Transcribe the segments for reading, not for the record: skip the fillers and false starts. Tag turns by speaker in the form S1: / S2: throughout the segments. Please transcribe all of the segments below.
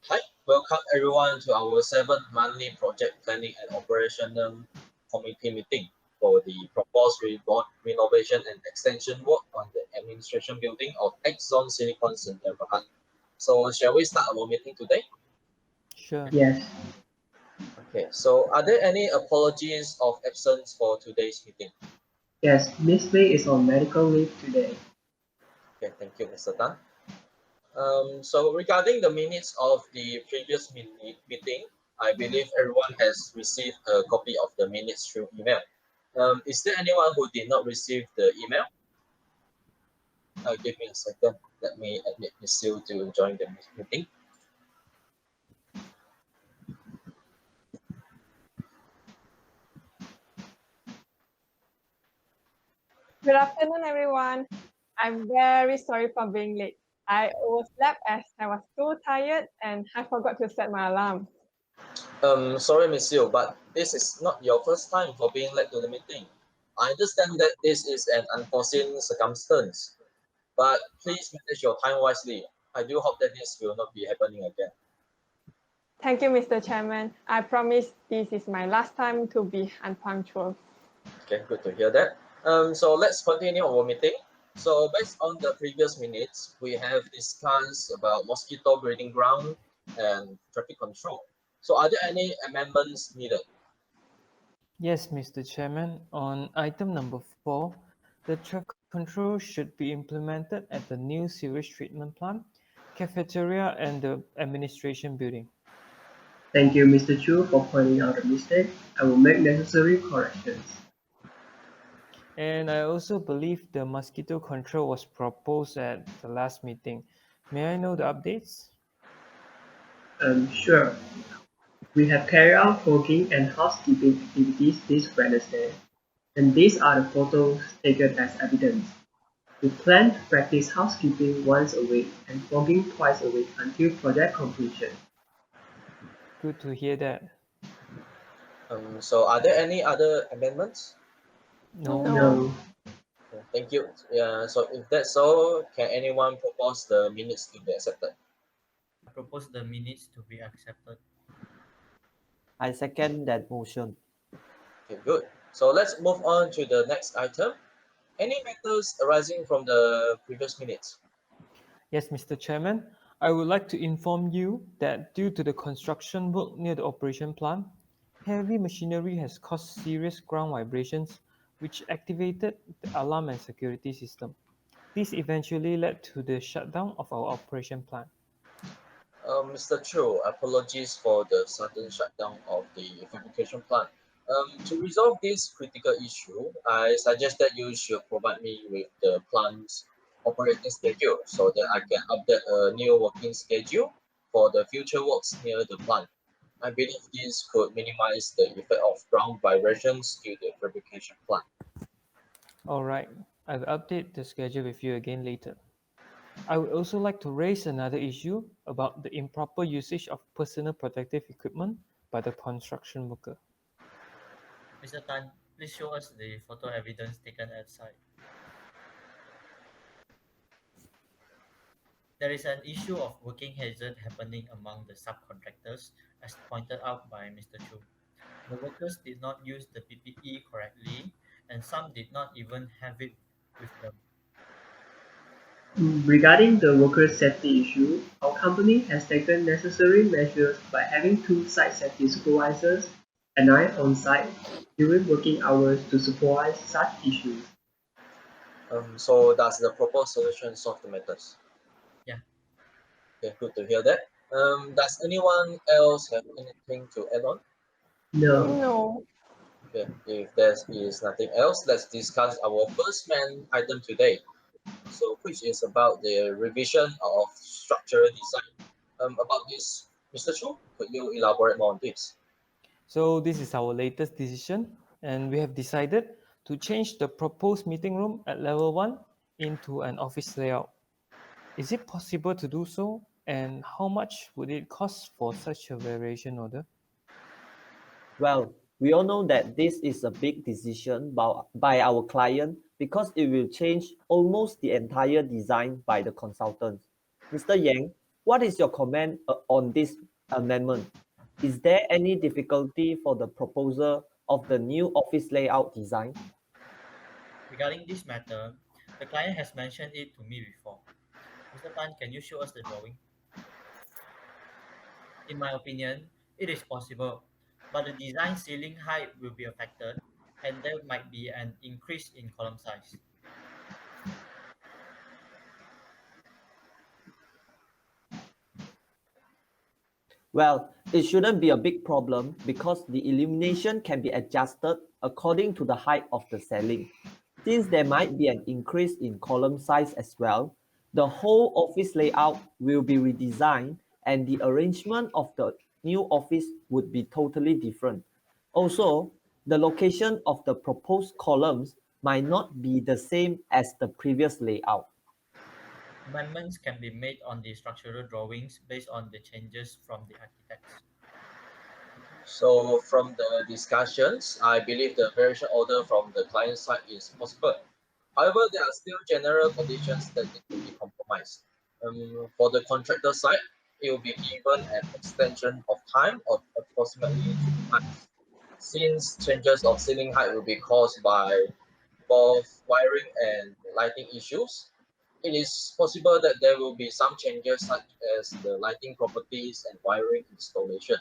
S1: Hi, welcome everyone to our seventh monthly project planning and operational committee meeting for the proposed renovation and extension work on the administration building of Exxon Silicon Center Berhad. So shall we start our meeting today?
S2: Sure.
S3: Yes,
S1: Okay, so are there any apologies of absence for today's meeting?
S3: yes, Miss May is on medical leave today.
S1: Okay, thank you, Mr. Tan. So regarding the minutes of the previous meeting, I believe everyone has received a copy of the minutes through email. Is there anyone who did not receive the email? Give me a second. Let me admit Ms. Sue to join the meeting.
S4: Good afternoon, everyone. I'm very sorry for being late. I overslept as I was too tired and I forgot to set my alarm.
S1: Sorry, Ms. Sue, but this is not your first time for being late to the meeting. I understand that this is an unforeseen circumstance, but please manage your time wisely. I do hope that this will not be happening again.
S4: Thank you, Mr. Chairman. I promise this is my last time to be unpunctual.
S1: Okay, good to hear that. So let's continue our meeting. So based on the previous minutes, we have discussed about mosquito breeding ground and traffic control. So are there any amendments needed?
S2: Yes, Mr. Chairman. On item number 4, the traffic control should be implemented at the new sewage treatment plant, cafeteria, and the administration building.
S3: Thank you, Mr. Chu, for pointing out the mistake. I will make necessary corrections.
S2: And I also believe the mosquito control was proposed at the last meeting. May I know the updates?
S3: Sure. We have carried out fogging and housekeeping activities this Wednesday, and these are the photos taken as evidence. We plan to practice housekeeping once a week and fogging twice a week until project completion.
S2: Good to hear that.
S1: So are there any other amendments?
S2: No.
S4: No.
S3: No,
S1: Thank you. So if that's so, can anyone propose the minutes to be accepted?
S5: I propose the minutes to be accepted.
S6: I second that motion.
S1: Okay, good. So let's move on to the next item. Any matters arising from the previous minutes?
S2: Yes, Mr. Chairman. I would like to inform you that due to the construction work near the operation plant, heavy machinery has caused serious ground vibrations, which activated the alarm and security system. This eventually led to the shutdown of our operation plant.
S1: Mr. Chu, apologies for the sudden shutdown of the fabrication plant. To resolve this critical issue, I suggest that you should provide me with the plant's operating schedule so that I can update a new working schedule for the future works near the plant. I believe this could minimize the effect of ground vibrations to the fabrication plant.
S2: All right, I will update the schedule with you again later. I would also like to raise another issue about the improper usage of personal protective equipment by the construction worker.
S5: Mr. Tan, please show us the photo evidence taken at site. There is an issue of working hazard happening among the subcontractors, as pointed out by Mr. Chu. The workers did not use the PPE correctly, and some did not even have it with them.
S3: regarding the worker safety issue, our company has taken necessary measures by having two site safety supervisors and I on site during working hours to supervise such issues.
S1: So does the proposed solution solve the matters?
S5: Yeah,
S1: Okay, good to hear that. Does anyone else have anything to add on?
S3: No,
S4: No.
S1: Okay, if there is nothing else, let's discuss our first main item today. So, which is about the revision of structural design. About this, Mr. Chu, could you elaborate more on this?
S2: So this is our latest decision, and we have decided to change the proposed meeting room at level 1 into an office layout. Is it possible to do so? And how much would it cost for such a variation order?
S6: Well, we all know that this is a big decision by our client because it will change almost the entire design by the consultants. Mr. Yang, What is your comment on this amendment? Is there any difficulty for the proposer of the new office layout design?
S5: Regarding this matter, the client has mentioned it to me before. Mr. Tan, can you show us the drawing? In my opinion, it is possible, but the design ceiling height will be affected and there might be an increase in column size.
S6: Well, it shouldn't be a big problem because the illumination can be adjusted according to the height of the ceiling. Since there might be an increase in column size as well, the whole office layout will be redesigned and the arrangement of the new office would be totally different. Also, the location of the proposed columns might not be the same as the previous layout.
S5: Amendments can be made on the structural drawings based on the changes from the architects.
S1: So from the discussions, I believe the variation order from the client side is possible. However, there are still general conditions that need to be compromised. For the contractor side, it will be given an extension of time of approximately 3 months. Since changes of ceiling height will be caused by both wiring and lighting issues, it is possible that there will be some changes such as the lighting properties and wiring installation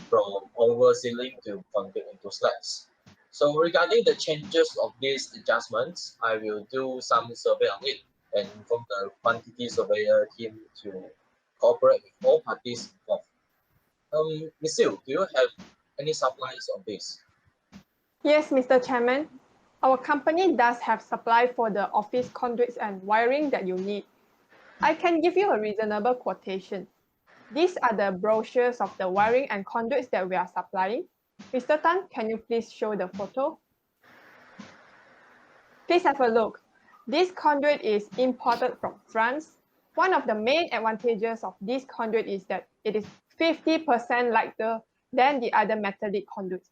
S1: from over ceiling to convert into slabs. So regarding the changes of these adjustments, I will do some survey on it and inform the quantity surveyor team to cooperate with all parties involved. Ms. Siu, do you have any supplies on this?
S4: Yes, Mr. Chairman. Our company does have supply for the office conduits and wiring that you need. I can give you a reasonable quotation. These are the brochures of the wiring and conduits that we are supplying. Mr. Tan, can you please show the photo? Please have a look. This conduit is imported from France. One of the main advantages of this conduit is that it is 50% lighter than the other metallic conduits.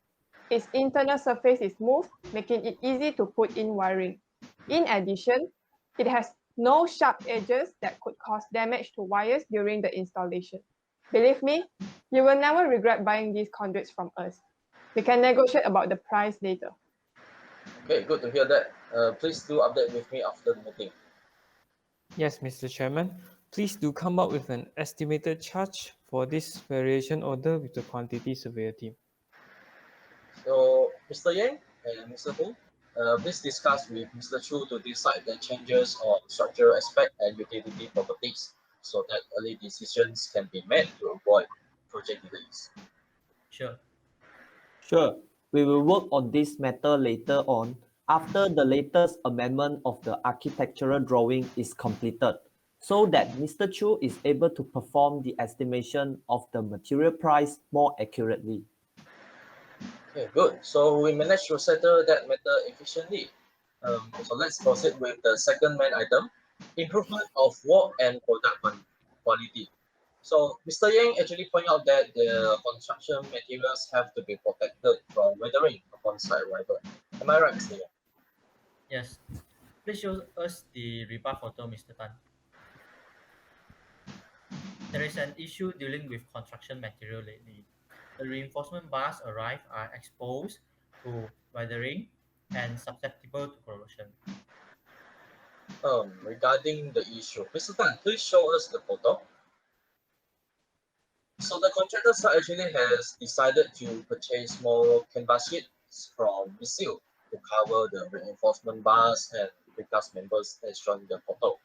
S4: Its internal surface is smooth, making it easy to put in wiring. In addition, it has no sharp edges that could cause damage to wires during the installation. Believe me, you will never regret buying these conduits from us. We can negotiate about the price later.
S1: Okay, good to hear that. Please do update with me after the meeting.
S2: Yes, Mr. Chairman. Please do come up with an estimated charge for this variation order with the quantity surveyor team.
S1: So, Mr. Yang and Mr. Hu, please discuss with Mr. Chu to decide the changes on structural aspect and utility properties so that early decisions can be made to avoid project delays.
S5: Sure.
S6: Sure, we will work on this matter later on after the latest amendment of the architectural drawing is completed so that Mr. Chu is able to perform the estimation of the material price more accurately.
S1: Okay, good. So we managed to settle that matter efficiently. So let's proceed with the second main item, improvement of work and product quality. So Mr. Yang actually pointed out that the construction materials have to be protected from weathering upon site arrival. Am I right, Mr. Yang?
S5: Yes. Please show us the rebar photo, Mr. Tan. There is an issue dealing with construction material lately. The reinforcement bars arrived are exposed to weathering and susceptible to corrosion.
S1: Regarding the issue, Mr. Tan, please show us the photo. So the contractor side actually has decided to purchase more canvas sheets from Misil to cover the reinforcement bars and precast members as shown in the photo.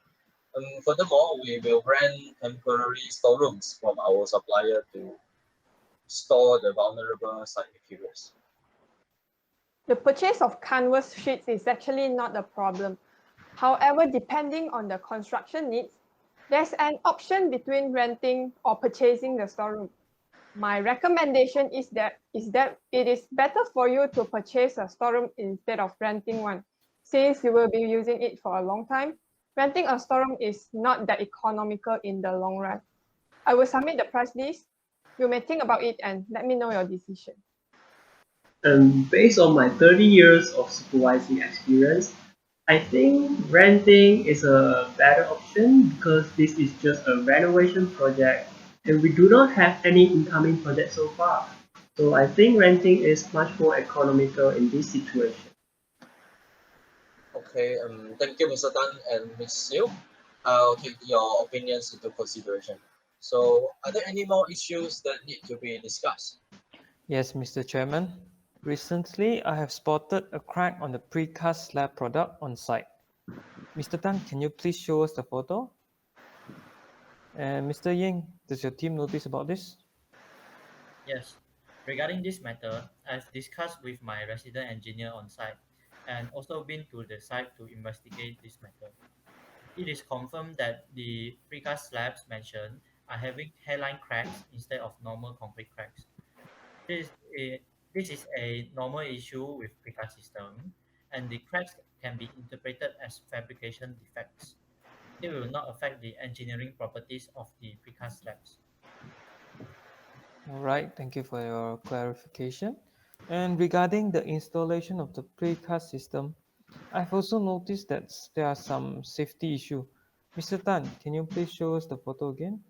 S1: Furthermore, we will rent temporary storerooms from our supplier to store the vulnerable site materials.
S4: The purchase of canvas sheets is actually not a problem. However, depending on the construction needs, there's an option between renting or purchasing the storeroom. My recommendation is that it is better for you to purchase a storeroom instead of renting one. Since you will be using it for a long time, renting a storeroom is not that economical in the long run. I will submit the price list. You may think about it and let me know your decision.
S3: Based on my 30 years of supervising experience, I think renting is a better option because this is just a renovation project and we do not have any incoming project so far. So I think renting is much more economical in this situation.
S1: Okay, thank you, Mr. Tan and Ms. Siu. I'll take your opinions into consideration. So, are there any more issues that need to be discussed?
S2: Yes, Mr. Chairman. Recently, I have spotted a crack on the precast slab product on site. Mr. Tan, can you please show us the photo? And Mr. Ying, does your team notice about this?
S5: Yes. Regarding this matter, I've discussed with my resident engineer on site and also been to the site to investigate this matter. It is confirmed that the precast slabs mentioned are having hairline cracks instead of normal concrete cracks. This, this is a normal issue with precast system, and the cracks can be interpreted as fabrication defects. It will not affect the engineering properties of the precast slabs.
S2: All right, thank you for your clarification. And regarding the installation of the precast system, I've also noticed that there are some safety issue. Mr. Tan, can you please show us the photo again?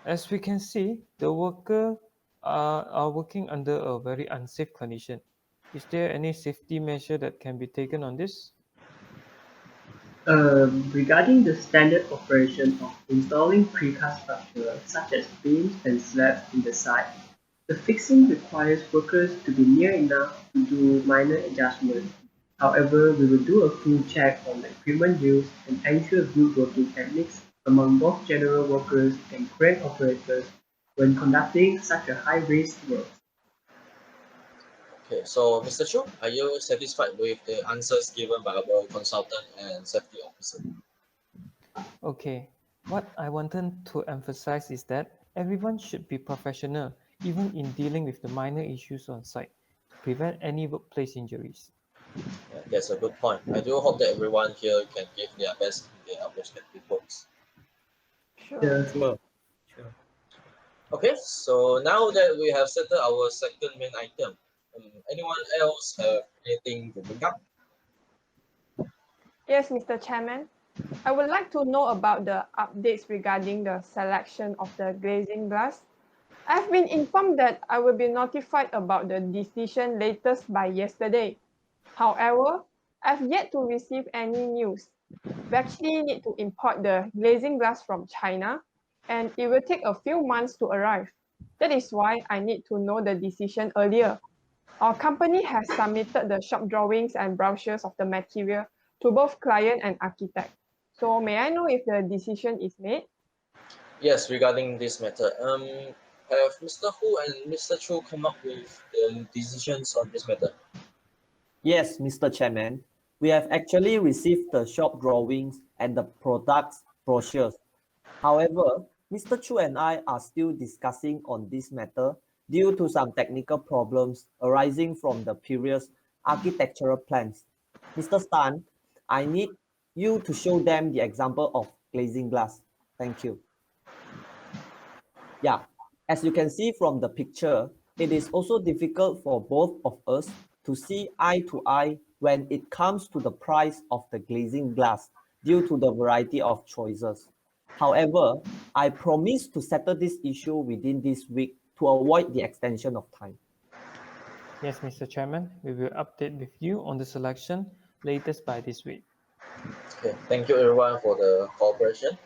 S2: As we can see, the worker are working under a very unsafe condition. Is there any safety measure that can be taken on this?
S3: Regarding the standard operation of installing precast structures such as beams and slabs in the site, the fixing requires workers to be near enough to do minor adjustments. However, we will do a full check on the equipment used and ensure good working techniques among both general workers and crane operators when conducting such a high-risk work.
S1: Okay, so Mr. Chu, are you satisfied with the answers given by our consultant and safety officer?
S2: Okay, what I wanted to emphasize is that everyone should be professional, even in dealing with the minor issues on site, to prevent any workplace injuries.
S1: Yeah, that's a good point. I do hope that everyone here can give their best in their respective works.
S4: Sure.
S3: The
S6: Sure.
S5: Sure.
S1: Okay, so now that we have settled our second main item, anyone else have anything to bring up?
S4: Yes, Mr. Chairman. I would like to know about the updates regarding the selection of the glazing glass. I've been informed that I will be notified about the decision latest by yesterday. However, I've yet to receive any news. We actually need to import the glazing glass from China, and it will take a few months to arrive. That is why I need to know the decision earlier. Our company has submitted the shop drawings and brochures of the material to both client and architect. So may I know if the decision is made?
S1: Yes, regarding this matter, have Mr. Hu and Mr. Chu come up with the decisions on this matter?
S6: Yes, Mr. Chairman, we have actually received the shop drawings and the products brochures. However, Mr. Chu and I are still discussing on this matter due to some technical problems arising from the previous architectural plans. Mr. Stan, I need you to show them the example of glazing glass. Thank you. Yeah, as you can see from the picture, it is also difficult for both of us to see eye to eye when it comes to the price of the glazing glass due to the variety of choices. However, I promise to settle this issue within this week to avoid the extension of time.
S2: Yes, Mr. Chairman, we will update with you on the selection latest by this week.
S1: Okay, thank you everyone for the cooperation.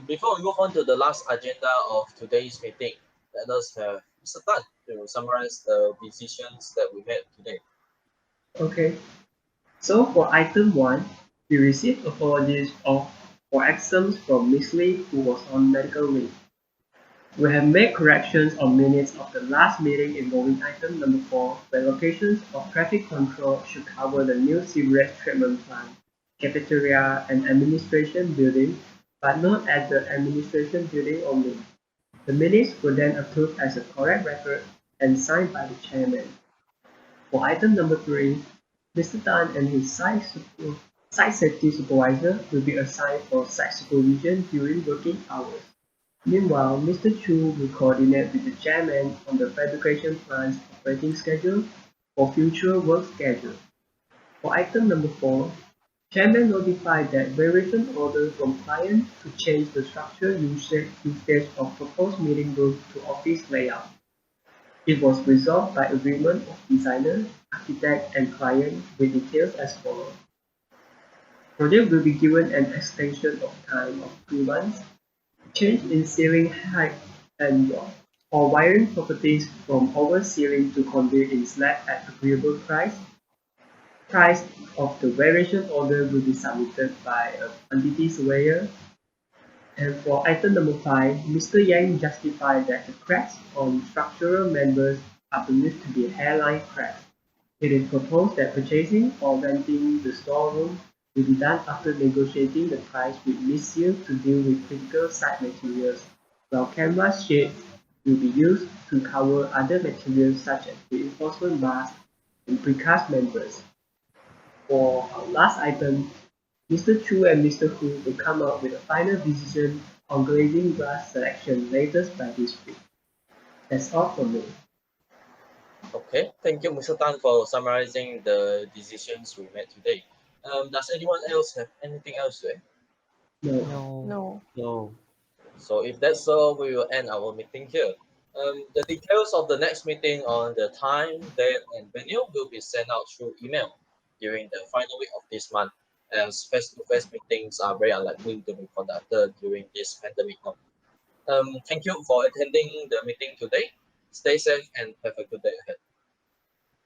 S1: Before we move on to the last agenda of today's meeting, let us have Mr. Tan to summarize the decisions that we had today.
S3: Okay, so for item 1, we received apologies for absence from Miss Lee who was on medical leave. We have made corrections on minutes of the last meeting involving item number 4, where locations of traffic control should cover the new sewage treatment plant, cafeteria, and administration building, but not at the administration building only. The minutes were then approved as a correct record and signed by the chairman. For item number 3, Mr. Tan and his site safety supervisor will be assigned for site supervision during working hours. Meanwhile, Mr. Chu will coordinate with the chairman on the fabrication plant's operating schedule for future work schedule. For item number 4, Chairman notified that variation order from client to change the structure usage of proposed meeting room to office layout. It was resolved by agreement of designer, architect, and client with details as follows. Project will be given an extension of time of 2 months. Change in ceiling height and or wiring properties from over ceiling to conduit in slab at agreeable price. Price of the variation order will be submitted by a quantity surveyor. And for item number 5, Mr. Yang justified that the cracks on structural members are believed to be hairline cracks. It is proposed that purchasing or renting the storeroom will be done after negotiating the price with Monsieur to deal with critical site materials, while canvas shades will be used to cover other materials such as reinforcement bars and precast members. For our last item, Mr. Chu and Mr. Hu will come up with a final decision on glazing glass selection latest by this week. That's all from me.
S1: Okay, thank you, Mr. Tan, for summarizing the decisions we made today. Does anyone else have anything else to add?
S3: No.
S2: No.
S4: No.
S6: No.
S1: So if that's so, we will end our meeting here. The details of the next meeting on the time, date, and venue will be sent out through email during the final week of this month, as face-to-face meetings are very unlikely to be conducted during this pandemic now. Thank you for attending the meeting today. Stay safe and have a good day ahead.